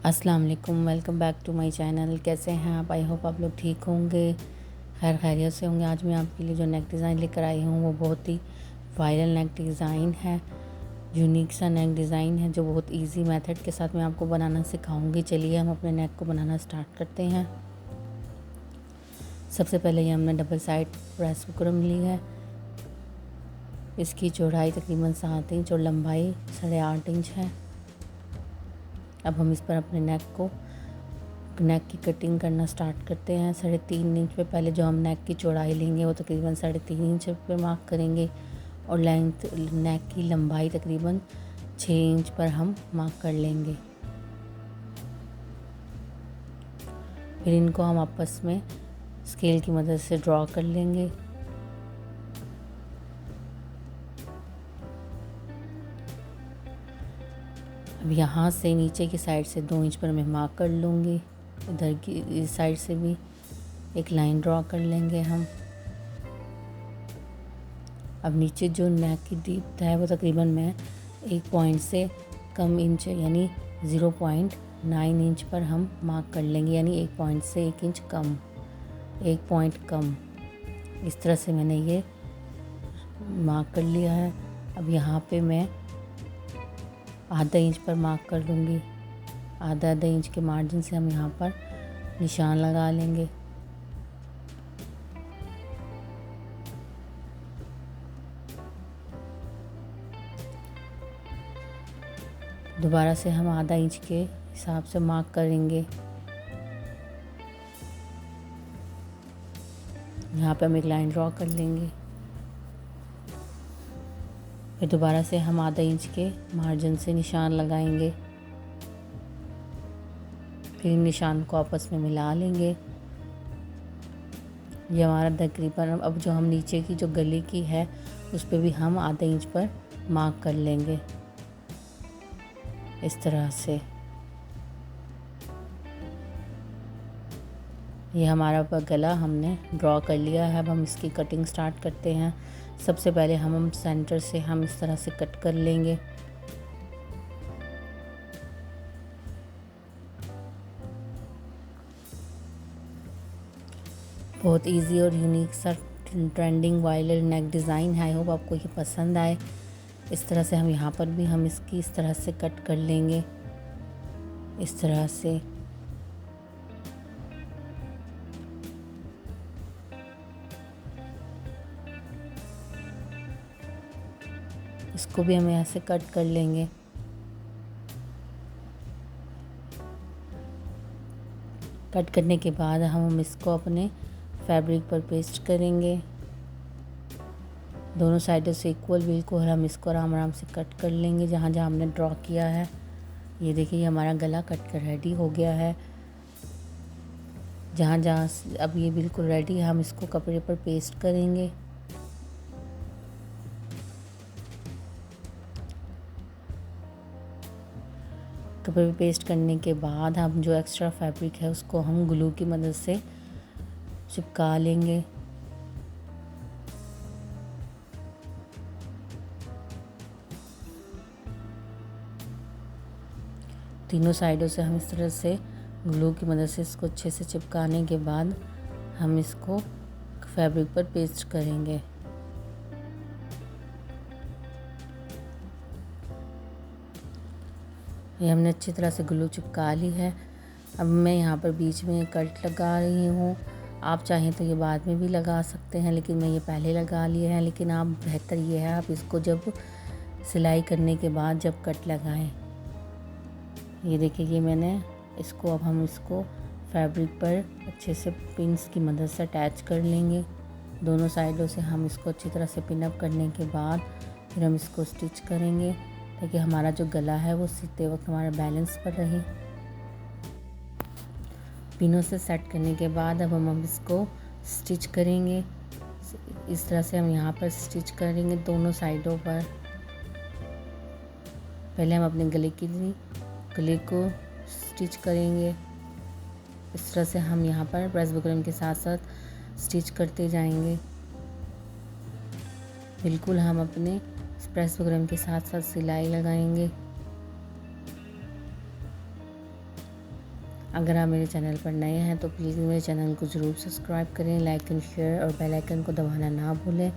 अस्सलाम वालेकुम, welcome back to my channel. कैसे हैं आप? आई होप आप लोग ठीक होंगे, खैर खैरियत से होंगे। आज मैं आपके लिए जो नेक डिज़ाइन लेकर आई हूँ वो बहुत ही वायरल नेक डिज़ाइन है, यूनिक सा नेक डिज़ाइन है जो बहुत इजी मेथड के साथ मैं आपको बनाना सिखाऊंगी। चलिए हम अपने नेक को बनाना स्टार्ट करते हैं। सबसे पहले ये हमने डबल साइड प्रेस बुकरम ली है। इसकी चौड़ाई तकरीबन 7 इंच और लंबाई 8.5 इंच है। अब हम इस पर अपने नेक की कटिंग करना स्टार्ट करते हैं। 3.5 इंच पे पहले जो हम नेक की चौड़ाई लेंगे वो तकरीबन 3.5 इंच पे मार्क करेंगे और नेक की लंबाई तकरीबन 6 इंच पर हम मार्क कर लेंगे। फिर इनको हम आपस में स्केल की मदद से ड्रॉ कर लेंगे। अब यहाँ से नीचे की साइड से 2 इंच पर मैं मार्क कर लूँगी। इधर की इस साइड से भी एक लाइन ड्रॉ कर लेंगे हम। अब नीचे जो नेक की डीप है वो तकरीबन मैं 1 पॉइंट से कम इंच यानी 0.9 इंच पर हम मार्क कर लेंगे, यानी 1 पॉइंट से 1 इंच कम, 1 पॉइंट कम। इस तरह से मैंने ये मार्क कर लिया है। अब यहाँ पे मैं आधा इंच पर मार्क कर लूँगी। आधा इंच के मार्जिन से हम यहाँ पर निशान लगा लेंगे। दोबारा से हम आधा इंच के हिसाब से मार्क करेंगे। यहाँ पे हम एक लाइन ड्रॉ कर लेंगे। फिर दोबारा से हम आधा इंच के मार्जिन से निशान लगाएंगे। फिर निशान को आपस में मिला लेंगे। ये हमारा तकरीबन, अब जो हम नीचे की जो गले की है उस पर भी हम आधा इंच पर मार्क कर लेंगे इस तरह से। ये हमारा गला हमने ड्रॉ कर लिया है। अब हम इसकी कटिंग स्टार्ट करते हैं। सबसे पहले हम सेंटर से हम इस तरह से कट कर लेंगे। बहुत इजी और यूनिक सा ट्रेंडिंग वायरल नेक डिज़ाइन है। आई होप आपको ये पसंद आए। इस तरह से हम यहाँ पर भी हम इसकी इस तरह से कट कर लेंगे, इस तरह से। इसको भी हम ऐसे कट कर लेंगे। कट करने के बाद हम इसको अपने फैब्रिक पर पेस्ट करेंगे। दोनों साइडों से इक्वल बिल्कुल हम इसको आराम आराम से कट कर लेंगे जहाँ जहाँ हमने ड्रॉ किया है। ये देखिए हमारा गला कट कर रेडी हो गया है। जहाँ जहाँ अब ये बिल्कुल रेडी है, हम इसको कपड़े पर पेस्ट करेंगे। कपड़े पे पेस्ट करने के बाद हम जो एक्स्ट्रा फैब्रिक है उसको हम ग्लू की मदद से चिपका लेंगे। तीनों साइडों से हम इस तरह से ग्लू की मदद से इसको अच्छे से चिपकाने के बाद हम इसको फैब्रिक पर पेस्ट करेंगे। ये हमने अच्छी तरह से ग्लू चिपका ली है। अब मैं यहाँ पर बीच में कट लगा रही हूँ। आप चाहें तो ये बाद में भी लगा सकते हैं, लेकिन मैं ये पहले लगा लिए हैं। लेकिन आप बेहतर ये है आप इसको जब सिलाई करने के बाद जब कट लगाएं। ये देखिए ये मैंने इसको, अब हम इसको फैब्रिक पर अच्छे से पिन्स की मदद से अटैच कर लेंगे। दोनों साइडों से हम इसको अच्छी तरह से पिन अप करने के बाद फिर हम इसको स्टिच करेंगे ताकि हमारा जो गला है वो सीते वक्त हमारा बैलेंस पर रहे। पिनों से सेट करने के बाद अब हम इसको स्टिच करेंगे। इस तरह से हम यहाँ पर स्टिच करेंगे दोनों साइडों पर। पहले हम अपने गले को स्टिच करेंगे। इस तरह से हम यहाँ पर प्रेस बुकरम के साथ साथ स्टिच करते जाएंगे। बिल्कुल हम अपने प्रेस बुकरम के साथ साथ सिलाई लगाएंगे। अगर आप मेरे चैनल पर नए हैं तो प्लीज़ मेरे चैनल को ज़रूर सब्सक्राइब करें, लाइक एंड शेयर और बेल आइकन को दबाना ना भूलें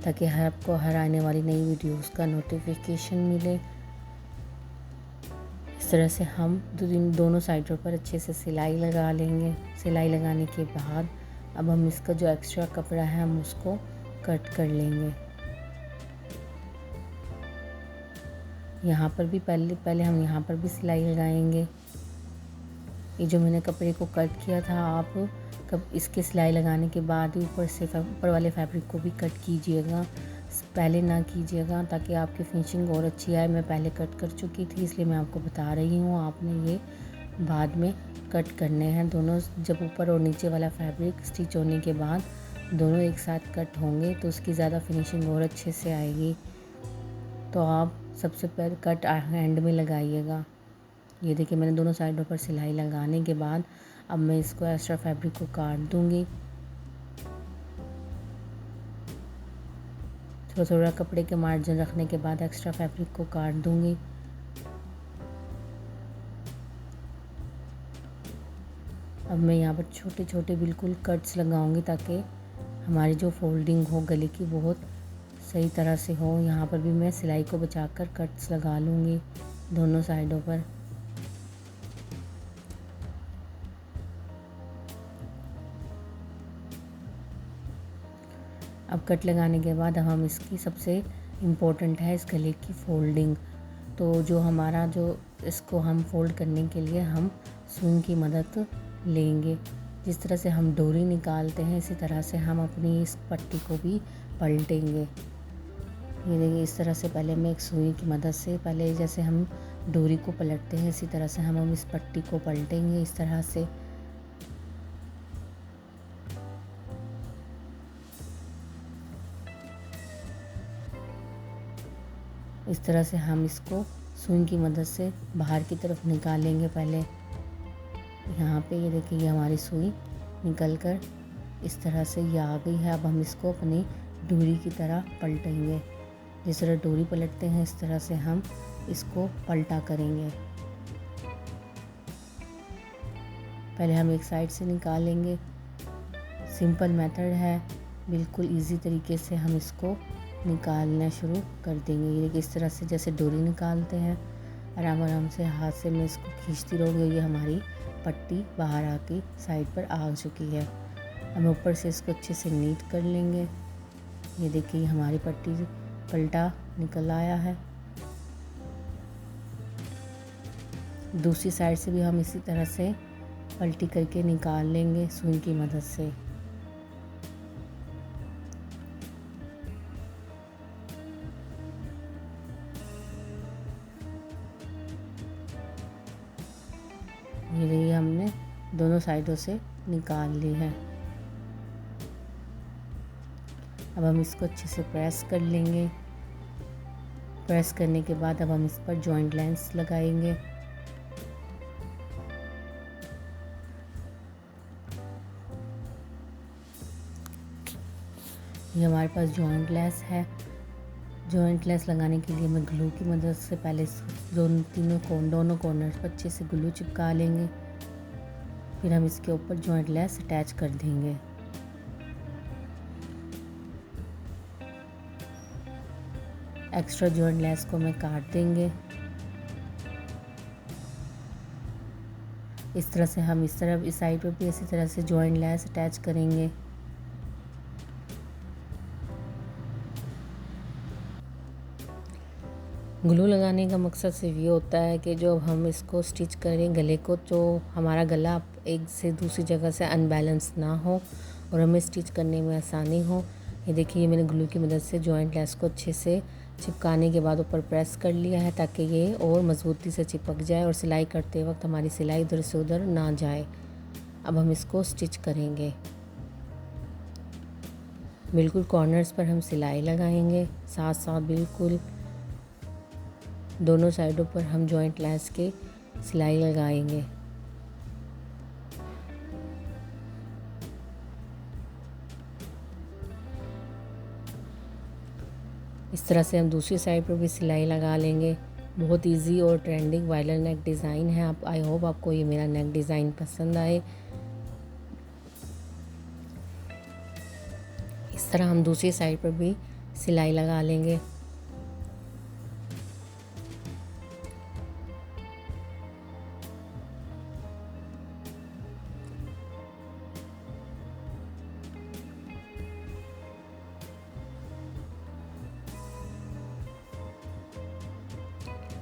ताकि आपको हर आने वाली नई वीडियोस का नोटिफिकेशन मिले। इस तरह से हम दोनों साइडों पर अच्छे से सिलाई लगा लेंगे। सिलाई लगाने के बाद अब हम इसका जो एक्स्ट्रा कपड़ा है हम उसको कट कर लेंगे। यहाँ पर भी पहले हम यहाँ पर भी सिलाई लगाएंगे। ये जो मैंने कपड़े को कट किया था, आप इसके सिलाई लगाने के बाद ही ऊपर वाले फैब्रिक को भी कट कीजिएगा, पहले ना कीजिएगा ताकि आपकी फिनिशिंग और अच्छी आए। मैं पहले कट कर चुकी थी इसलिए मैं आपको बता रही हूँ, आपने ये बाद में कट करने हैं दोनों। जब ऊपर और नीचे वाला फैब्रिक स्टिच होने के बाद दोनों एक साथ कट होंगे तो उसकी ज़्यादा फिनिशिंग और अच्छे से आएगी। तो आप सबसे पहले कट एंड में लगाइएगा। ये देखिए मैंने दोनों साइडों पर सिलाई लगाने के बाद अब मैं इसको एक्स्ट्रा फैब्रिक को काट दूंगी। थोड़ा थोड़ा कपड़े के मार्जिन रखने के बाद एक्स्ट्रा फैब्रिक को काट दूंगी। अब मैं यहाँ पर छोटे छोटे बिल्कुल कट्स लगाऊंगी ताकि हमारी जो फोल्डिंग हो गले की बहुत सही तरह से हो। यहाँ पर भी मैं सिलाई को बचाकर कट्स लगा लूँगी दोनों साइडों पर। अब कट लगाने के बाद अब हम इसकी सबसे इम्पोर्टेंट है इस गले की फोल्डिंग। तो जो हमारा जो इसको हम फोल्ड करने के लिए हम सुई की मदद लेंगे। जिस तरह से हम डोरी निकालते हैं इसी तरह से हम अपनी इस पट्टी को भी पलटेंगे। ये देखिए इस तरह से पहले मैं एक सुई की मदद से पहले जैसे हम डोरी को पलटते हैं इसी तरह से हम इस पट्टी को पलटेंगे इस तरह से। इस तरह से हम इसको सुई की मदद से बाहर की तरफ निकालेंगे। पहले यहाँ पे ये देखिए ये हमारी सुई निकल कर इस तरह से ये आ गई है। अब हम इसको अपनी डोरी की तरह पलटेंगे। जिस तरह डोरी पलटते हैं इस तरह से हम इसको पलटा करेंगे। पहले हम एक साइड से निकालेंगे। सिंपल मेथड है, बिल्कुल इजी तरीके से हम इसको निकालना शुरू कर देंगे। ये इस तरह से जैसे डोरी निकालते हैं आराम आराम से हाथ से मैं इसको खींचती रहूँगी। ये हमारी पट्टी बाहर आके साइड पर आ चुकी है। हम ऊपर से इसको अच्छे से नीट कर लेंगे। ये देखिए हमारी पट्टी पलटा निकल आया है। दूसरी साइड से भी हम इसी तरह से पलटी करके निकाल लेंगे सुई की मदद से। ये हमने दोनों साइडों से निकाल ली है। अब हम इसको अच्छे से प्रेस कर लेंगे। प्रेस करने के बाद अब हम इस पर जॉइंट लेंस लगाएंगे। ये हमारे पास जॉइंट लेस है। जॉइंट लेस लगाने के लिए मैं ग्लू की मदद से पहले दोनों कॉर्नर पर अच्छे से ग्लू चिपका लेंगे। फिर हम इसके ऊपर जॉइंट लेस अटैच कर देंगे। एक्स्ट्रा जॉइंट लेस को मैं काट देंगे। इस तरह से हम इस साइड पर भी इसी तरह से जॉइंट लेस अटैच करेंगे। ग्लू लगाने का मकसद सिर्फ ये होता है कि जो हम इसको स्टिच करें गले को, तो हमारा गला एक से दूसरी जगह से अनबैलेंस ना हो और हमें स्टिच करने में आसानी हो। ये देखिए मैंने ग्लू की मदद से जॉइंट लेस को अच्छे से चिपकाने के बाद ऊपर प्रेस कर लिया है ताकि ये और मज़बूती से चिपक जाए और सिलाई करते वक्त हमारी सिलाई इधर से उधर ना जाए। अब हम इसको स्टिच करेंगे। बिल्कुल कॉर्नर्स पर हम सिलाई लगाएंगे, साथ साथ बिल्कुल दोनों साइडों पर हम जॉइंट लेस के सिलाई लगाएंगे। इस तरह से हम दूसरी साइड पर भी सिलाई लगा लेंगे। बहुत इजी और ट्रेंडिंग वायलर नेक डिज़ाइन है। आप आई होप आपको ये मेरा नेक डिज़ाइन पसंद आए। इस तरह हम दूसरी साइड पर भी सिलाई लगा लेंगे।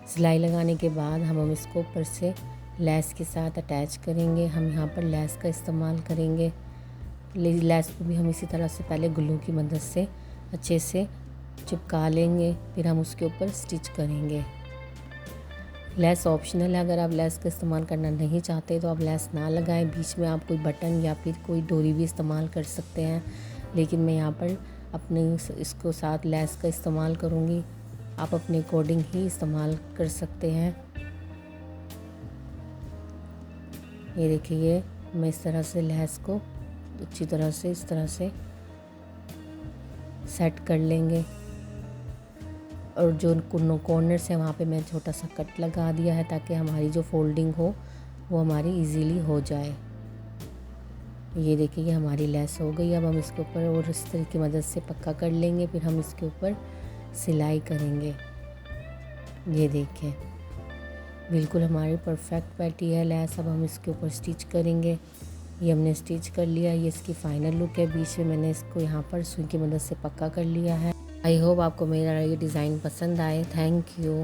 सिलाई लगाने के बाद हम इसको ऊपर से लेस के साथ अटैच करेंगे। हम यहाँ पर लेस का इस्तेमाल करेंगे। लेस को भी हम इसी तरह से पहले ग्लू की मदद से अच्छे से चिपका लेंगे, फिर हम उसके ऊपर स्टिच करेंगे। लेस ऑप्शनल है, अगर आप लेस का इस्तेमाल करना नहीं चाहते तो आप लेस ना लगाएं। बीच में आप कोई बटन या फिर कोई डोरी भी इस्तेमाल कर सकते हैं, लेकिन मैं यहाँ पर अपने इसको साथ लेस का इस्तेमाल करूँगी। आप अपने अकॉर्डिंग ही इस्तेमाल कर सकते हैं। ये देखिए, मैं इस तरह से लेस को अच्छी तरह से इस तरह से सेट कर लेंगे और जो कॉर्नर्स है वहाँ पे मैं छोटा सा कट लगा दिया है ताकि हमारी जो फोल्डिंग हो वो हमारी इजीली हो जाए। ये देखिए, ये हमारी लेस हो गई। अब हम इसके ऊपर और इस तरह की मदद से पक्का कर लेंगे, फिर हम इसके ऊपर सिलाई करेंगे। ये देखिए, बिल्कुल हमारी परफेक्ट बैठी है लेस। अब हम इसके ऊपर स्टिच करेंगे। ये हमने स्टिच कर लिया, ये इसकी फाइनल लुक है। बीच में मैंने इसको यहाँ पर सुई की मदद से पक्का कर लिया है। आई होप आपको मेरा ये डिज़ाइन पसंद आए। Thank you.